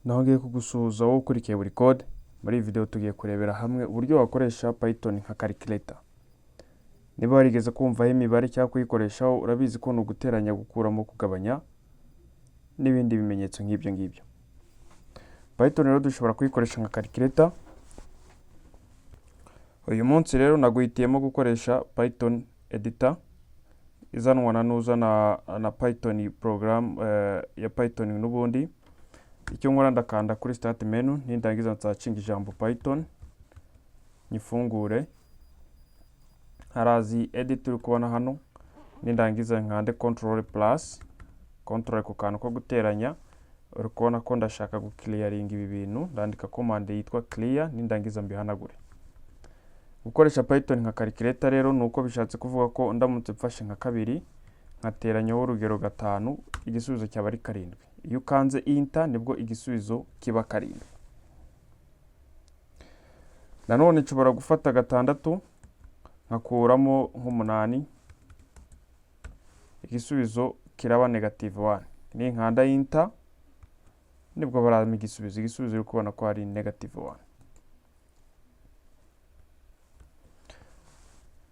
Naho ngiye kugusuhuza wowe ukurikiye buri code. Muri iyi video tugiye kurebera hamwe uburyo wakoresha Python nka calculator. Niba warigeze kumvaho imibare cyangwa kuyikoreshaho, urabizi ko no guteranya, gukuramo, kugabanya n'ibindi bimenyetso nk'ibyo ngibyo. Python rero dushobora kuyikoresha nka calculator. Uyu munsi rero naguhitiyemo gukoresha Python editor izanwa na Python program ya Python n'ubundi. Icyo nkora ndakanda kuri start menu, nindangiza nsacinga ijambo Python, nyifungure. Harazi edit uri kubona hano, nindangiza nkande control plus, control ku kantu ko guteranya. Uri kubona ko ndashaka guclearing ibi bintu, ndandika command yitwa clear, nindangiza mbihanagure. Gukoresha Python nka calculator rero nuko bishatse kuvuga ko ndamutse mfashe nka kabiri nkateranyaho urugero 5, igisubizo cyaba ari 7. Iyo ukanze enter nibwo igisubizo kiba 7. Nanone nshobora gufata 6 nkakuramo nk'8, igisubizo kiraba -1. Ni nkanda enter nibwo barama igisubizo uri kubona ko ari -1.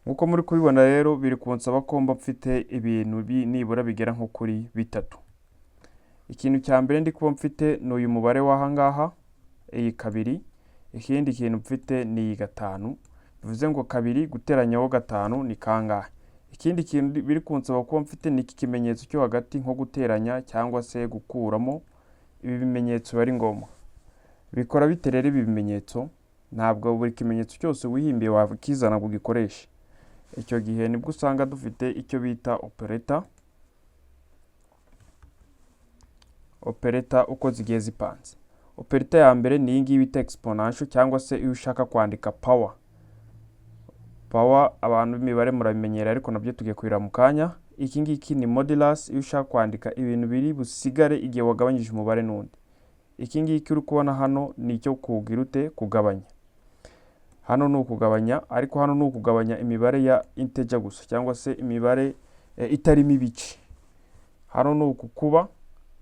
Nkuko muri kubibona rero biri kunsaba ko mba mfite ibintu nibura bigera nko kuri 3. Ikintu cya mbere ndi kuba mfite ni uyu mubare w'ahangaha, iyi 2. Ikindi kintu mfite ni 5. Bivuze ngo 2 guteranyaho 5 ni kangahe. Ikindi kintu biri kunsaba ko mfite ni iki kimenyetso cyo hagati, nko guteranya cyangwa se gukuramo. Ibi bimenyetso bari ngombwa. Bikora bite rero ibi bimenyetso? Ntabwo buri kimenyetso cyose wihimbiye wakizana ngo gikoreshe. Icyo gihe nibwo usanga dufite icyo bita operator. Operator uko zigiye zipanze. Operator ya mbere ni iyi ngiyi bita exponential, cyangwa se iyo ushaka kwandika power. Power abantu b'imibare murabimenyera, ariko nabyo tugiye kwira mu kanya. Iki ngiki ni modulus, iyo ushaka kwandika ibintu biri busigare igihe wagabanyije umubare n'undi. Iki ngiki uri kubona hano ni icyo kugira ute, kugabanya. Hano ni ukugabanya, ariko hano ni ukugabanya imibare ya integer gusa, cyangwa se imibare itarimo ibice. Hano ni ukukuba,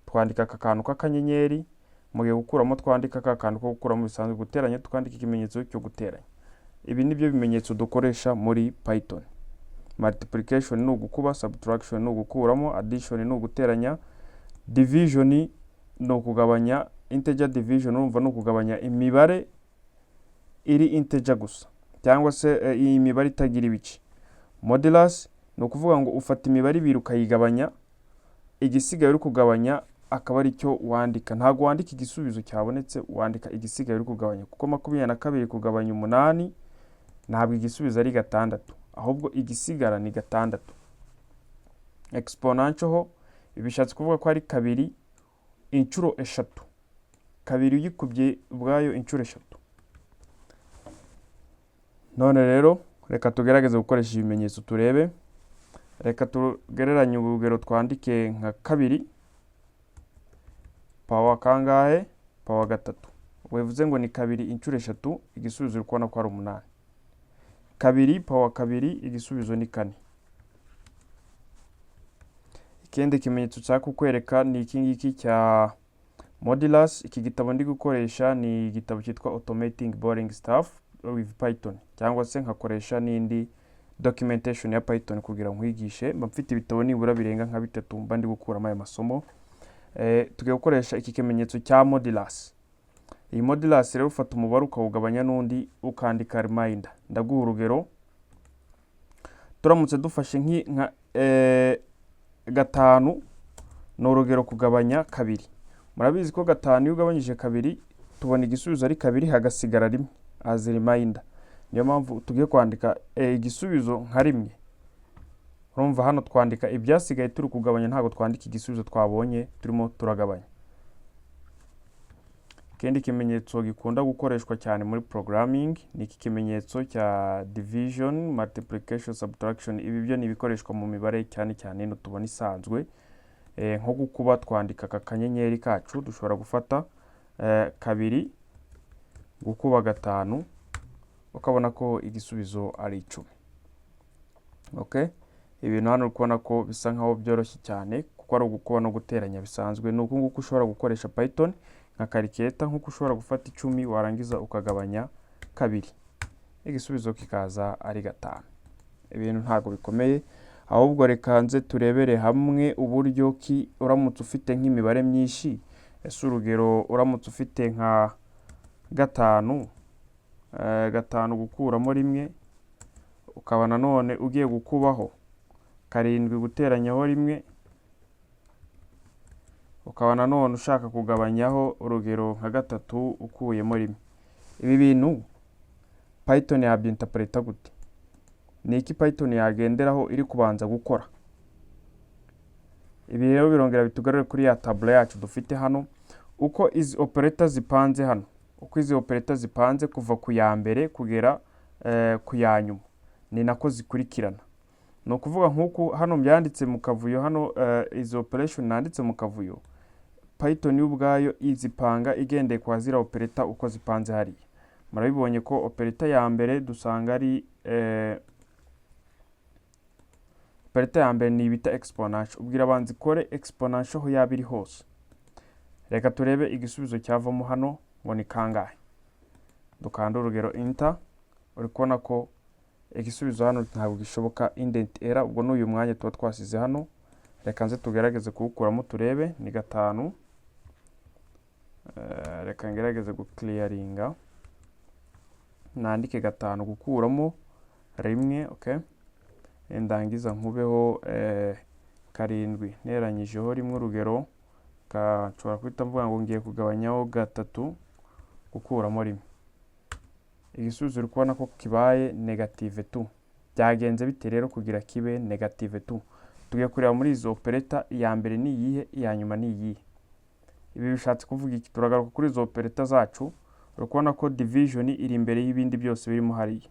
twandika aka kantu k'akanyenyeri, mu gihe gukuramo twandika aka kantu ko gukuramo, bisanzwe guteranya twandika ikimenyetso cyo guteranya. Ibi nibyo bimenyetso dukoresha muri Python. Multiplication ni ugukuba, subtraction ni ugukuramo, addition ni uguteranya, division ni ukugabanya. Integer division urumva ni ukugabanya imibare iri integer gusa, cyangwa se iyi mibare itagira ibice. Modulus ni ukuvuga ngo ufata imibare 2 ukayigabanya, igisigaye uri kugabanya akaba ari cyo wandika. Ntago wandika igisubizo cyabonetse, wandika igisigaye uri kugabanya, kuko 22 kugabanya 8 ntabwo igisubizo ari 6, ahubwo igisigara ni 6. Exponential ho ibishatse kuvuga ko ari 2 inshuro 3. 2 uyikubye ubwayo inshuro 3. None rero reka tugerageze gukoresha ibimenyetso turebe. Reka tugereranye urugero, twandike nka 2 power kangahe, power 3. Bivuze ngo ni 2 inshuro 3, igisubizo uri kubona ko ari 8. 2 power 2, igisubizo ni 4. Ikindi kimenyetso cyaka kukwereka ni iki ngiki cya modulus. Iki gitabo ndi gukoresha ni igitabo cyitwa Automating Boring Stuff with Python, cyangwa se nkakoresha n'indi documentation ya Python kugira nkwigishe. Mba mfite ibitabo nibura birenga nka 3 mba ndi gukuramo aya masomo. Tugiye gukoresha iki kimenyetso cya modulus. Iyi modulus rero ufata umubare ukawugabanya n'undi, ukandika reminder. Ndaguha urugero. Turamutse dufashe nka 5 ni urugero kugabanya 2. Murabizi ko 5 iyo ugabanyije 2 tubona igisubizo ari 2 hagasigara 1 as reminder. Niyo mpamvu tugiye kwandika igisubizo nka 1. Urumva hano twandika ibyasigaye turi kugabanya, ntago twandika igisubizo twabonye turimo turagabanya. Ikindi kimenyetso gikunda gukoreshwa cyane muri programming ni iki kimenyetso cya division, multiplication, subtraction. Ibi byo ni bikoreshwa mu mibare cyane cyane no tubona isanzwe. Nko gukuba twandika aka kanyenyeri kacu, dushobora gufata 2 gukuba 5, ukabona ko igisubizo ari 10. Okay, ibintu hano ukubona ko bisa nkaho byoroshye cyane, kuko ari ugukuba no guteranya bisanzwe. Nuko nguko ushobora gukoresha Python nka calculator nk'uko ushobora gufata 10 warangiza ukagabanya kabiri, igisubizo kikaza ari 5. Ibintu ntago bikomeye, ahubwo reka nze turebere hamwe uburyo ki uramutse ufite nk'imibare myinshi. Ese urugero uramutse ufite nka 5 gukuramo rimwe, ukaba nanone ugiye gukubaho 7 guteranyaho rimwe, ukaba nanone ushaka kugabanyaho urugero nka 3 ukuyemo rimwe. Ibi bintu Python yabyinterpreta gute? Ni iki Python yagenderaho iri kubanza gukora? Ibi rero birongera bitugarure kuri ya table yacu dufite hano, uko izi operator zipanze hano, uko izi operator zipanze kuva ku ya mbere kugera ku ya nyuma, ni nako zikurikirana. No kuvuga nk'uko hano byanditse mu kavuyo hano, izi operation nanditse mu kavuyo, Python y'ubwayo izipanga igendeye kwa zira operator uko zipanze hariya. Murabibonye ko operator ya mbere dusanga ari operator ya mbere ni bita exponential, ubwira abanzi kore exponential ho yabiri hose. Reka turebe igisubizo cyavamo hano ngo ni kangahe. Dukanda urugero enter, uri kubona ko igisubizo hano ntabwo gishoboka, indent error. Ubwo n'uyu mwanya tuba twasize hano, reka nze tugerageze kuwukuramo turebe. Ni 5. Reka ngerageze guclearinga, nandike 5 gukuramo rimwe. Okay, ndangiza nkubeho 7 neranyijeho rimwe urugero, nshobora kwita mvuga ngo ngiye kugabanyaho 3 gukuramo rimwe. Igisubizo uri kubona ko kibaye -2. Byagenze bite rero kugira kibe -2? Tugiye kureba muri izo operator, iya mbere ni iyihe, iya nyuma ni iyihe. Ibi bishatse kuvuga iki? Turagaruka kuri izo operator zacu, uri kubona ko division iri imbere y'ibindi byose birimo hariya.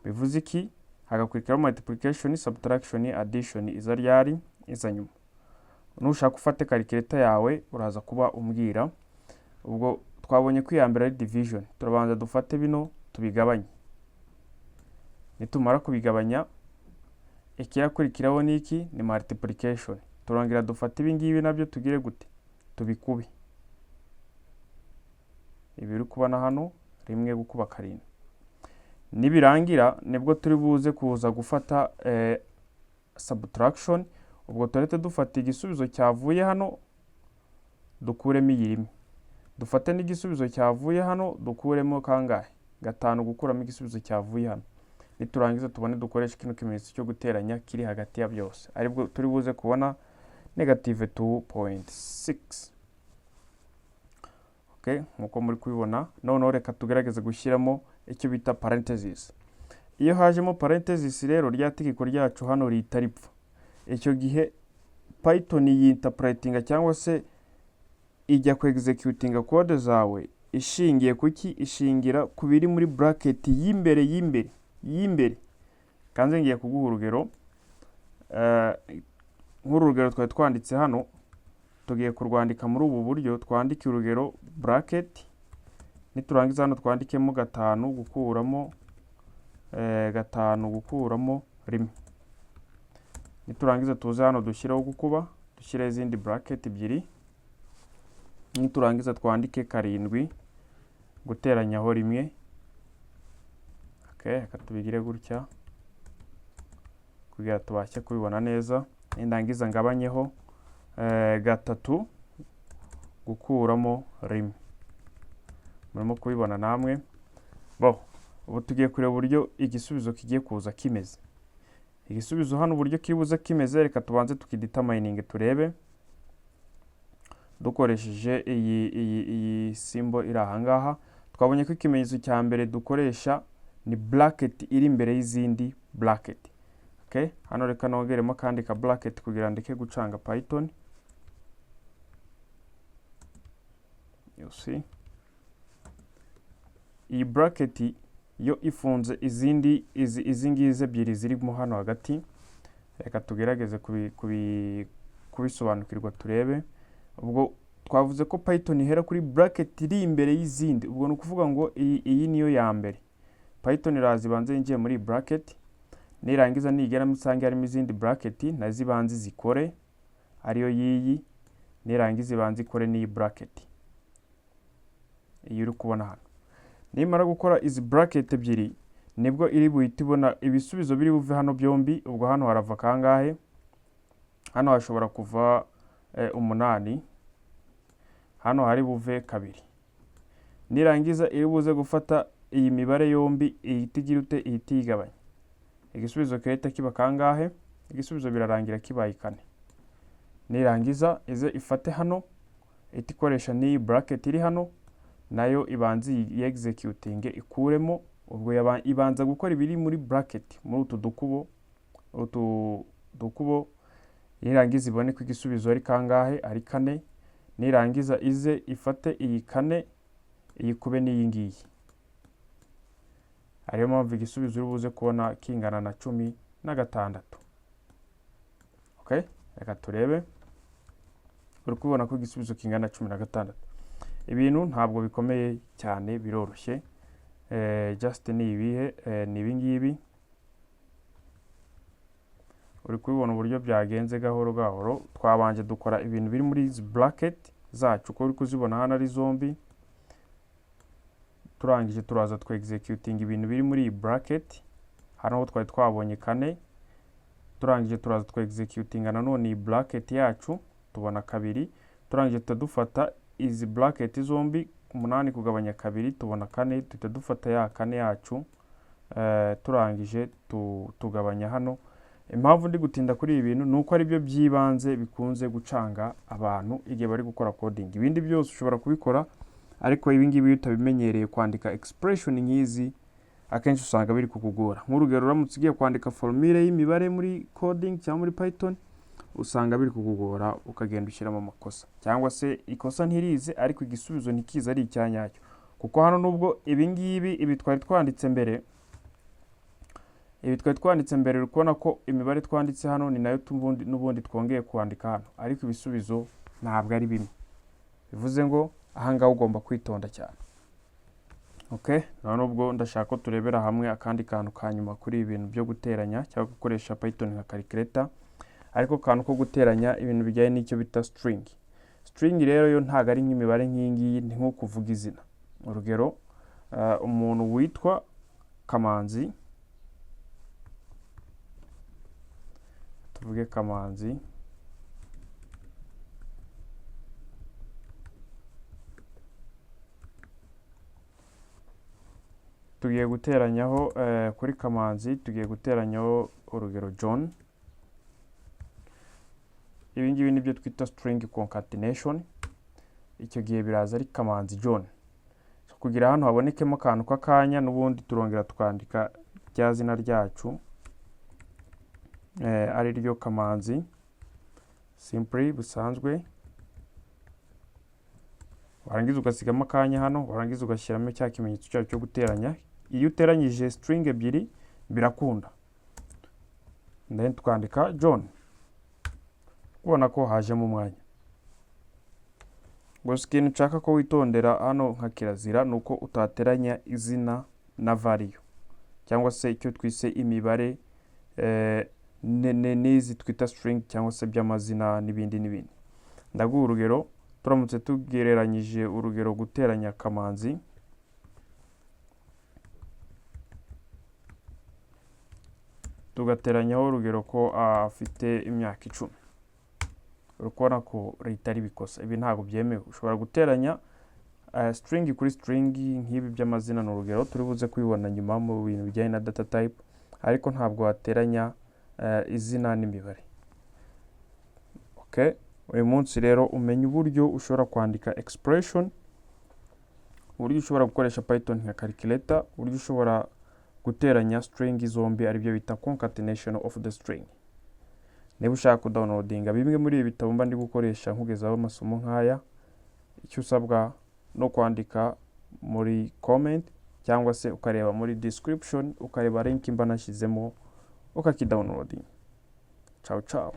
Bivuze iki? Hagakurikiraho multiplication, subtraction, addition, iza ryari, iza nyuma. Nushaka ufate calculator yawe uraza kuba umbwira. Ubwo twabonye ko iya mbere ari division, turabanza dufate bino tubigabanye. Nitumara kubigabanya, ikirakurikiraho ni iki? Ni multiplication. Turongera dufate ibi ngibi nabyo tugire gute? Tubikube. Ibi uri kubona hano, rimwe gukuba 7. Nibirangira nibwo turi buze kuza gufata subtraction. Ubwo turete dufata igisubizo cyavuye hano dukuremo iyi rimwe, dufate n'igisubizo cyavuye hano dukuremo kangahe? 5 gukuramo igisubizo cyavuye hano. Niturangiza tubone dukoresha kino kimenyetso cyo guteranya kiri hagati ya byose, aribwo turi buze kubona -2.6. Okay, nkuko muri kubibona. Noneho reka tugerageze gushyiramo icyo bita parentheses. Iyo hajemo parentheses rero rya tegeko ryacu hano rihita ripfa. Icyo gihe Python yinterpretinga cyangwa se ijya ku executinga code zawe ishingiye kuki? Ishingira ku biri muri bracket y'imbere. Kanze ngiye kuguha urugero, nk'urugero twari twanditse hano, tugiye kurwandika muri ubu buryo. Twandike urugero bracket, niturangiza hano twandikemo 5 gukuramo 5 gukuramo rimwe. Niturangiza tuze hano dushyireho gukuba, dushyire izindi bracket ebyiri. Niturangiza twandike 7 guteranyaho rimwe. Okay, reka tubigire gutya kugira tubashe kubibona neza. Ndangiza ngabanyeho 3 gukuramo rimwe. Murimo kubibona namwe. Ubu tugiye kureba uburyo igisubizo kigiye kuza kimeze. Igisubizo hano uburyo kibuza kimeze, reka tubanze tukidetermining turebe. Dukoresheje iyi symbol iri aha ngaha, twabonye ko ikimenyetso cya mbere dukoresha ni bracket iri imbere y'izindi bracket. Okay, hano reka nongeremo kandi ka bracket kugira ndeke gucanga Python. You see, iyi bracket yo ifunze izi ngize ebyiri zirimo hano hagati. Reka tugerageze kubisobanukirwa turebe. Ubwo twavuze ko Python ihera kuri bracket iri imbere y'izindi. Ubwo nukuvuga ngo iyi niyo ya mbere. Python irazi banze yinjiye muri bracket, nirangiza nigera musange harimo izindi bracket nazibanze zikore ariyo yiyi, nirangiza ibanze ikore n'iyi bracket. iyi uri kubona hano. Nimara gukora izi bracket ebyiri nibwo iri buhite ibona ibisubizo biri buve hano byombi. Ubwo hano harava kangahe? Hano hashobora kuva 8, hano hari buve 2. Nirangiza iri buze gufata iyi mibare yombi ihita igira ute? Ihita igabanya. Igisubizo kirahita kiba kangahe? Igisubizo birarangira kibaye 4. Nirangiza ize ifate hano ihita ikoresha n'iyi bracket iri hano, nayo ibanze iyi executing ikuremo. Ubwo ibanza gukora ibiri muri bracket muri utu dukubo, nirangiza ibone ko igisubizo ari kangahe? Ari 4. Nirangiza ize ifate iyi 4 iyikube n'iyi ngiyi. Ariyo mpamvu igisubizo uri buze kubona kingana na 16. Okay, reka turebe. Uri kubona ko igisubizo kingana na 16. Ibintu ntabwo bikomeye cyane, biroroshye. Just ni ibihe? Ni ibingibi. Uri kubibona uburyo byagenze gahoro gahoro. Twabanje dukora ibintu biri muri izi bracket zacu uko uri kuzibona hano ari zombi. Turangije turaza executing ibintu biri muri iyi bracket. Hano ho twari twabonye 4. Turangije turaza executing nanone iyi bracket yacu tubona 2. Turangije tudufata izi bracket zombi 8 kugabanya 2 tubona 4. Duhita dufata ya 4 yacu turangije tugabanya hano. Impamvu ndi gutinda kuri ibi bintu nuko ari byo byibanze bikunze gucanga abantu igihe bari gukora coding. Ibindi byose ushobora kubikora, ariko ibi ngibi utabimenyereye kwandika expression nk'izi akenshi usanga biri kukugora. Nk'urugero uramutse ugiye kwandika formule y'imibare muri coding cyangwa muri Python, usanga biri kukugora ukagenda ushyiramo amakosa, cyangwa se ikosa ntirize ariko igisubizo ntikiza ari icyanyacyo. Kuko hano nubwo ibi twari twanditse mbere, uri kubona ko imibare twanditse hano ni nayo n'ubundi twongeye kwandika hano, ariko ibisubizo ntabwo ari bimwe. Bivuze ngo ahangaha ugomba kwitonda cyane. Okay, none ubwo ndashaka ko turebera hamwe akandi kantu kanyuma kuri ibintu byo guteranya cyangwa gukoresha Python nka calculator. Ariko kantu ko guteranya ibintu bijyanye n'icyo bita string. String rero yo ntago ari nk'imibare nk'ingiyi, ni nko kuvuga izina. Urugero, umuntu witwa Kamanzi, tuvuge Kamanzi, tugiye guteranyaho kuri Kamanzi tugiye guteranyaho urugero John. Ibi ngibi nibyo twita string concatenation. Icyo gihe biraza ari Kamanzi John. Kugira hano habonekemo akantu k'akanya, n'ubundi turongera tukandika rya zina ryacu ari ryo Kamanzi simply busanzwe. Warangiza ugasigamo akanya hano, warangiza ugashyiramo cya kimenyetso cyacu cyo guteranya. Iyo uteranyije string ebyiri birakunda. Then tukandika John. Ubona ko hajemo umwanya. Gusa ikintu nshaka ko witondera hano nka kirazira nuko utateranya izina na value, cyangwa se icyo twise imibare n'izi twita string cyangwa se by'amazina n'ibindi. Ndaguha urugero. Turamutse tugereranyije urugero guteranya Kamanzi, tugateranyaho urugero ko afite imyaka 10. Urukona ko ritari bikosa. Ibi ntago byemewe. Ushobora guteranya string kuri string nk'ibi by'amazina n'urugero turi buze kubibona nyuma mu bintu bijyanye na data type, ariko ntabwo wateranya izina n'imibare. Okay, uyu munsi rero umenya uburyo ushobora kwandika expression, uburyo ushobora gukoresha Python nka calculator, uburyo ushobora guteranya string zombi ari byo bita concatenation of the string. Niba ushaka kudownloadinga bimwe muri ibi bitabo mba ndi gukoresha nkugezaho amasomo nk'aya, icyo usabwa no kwandika muri comment cyangwa se ukareba muri description, ukareba link mba nashyizemo ukakidownloading. Ciao ciao.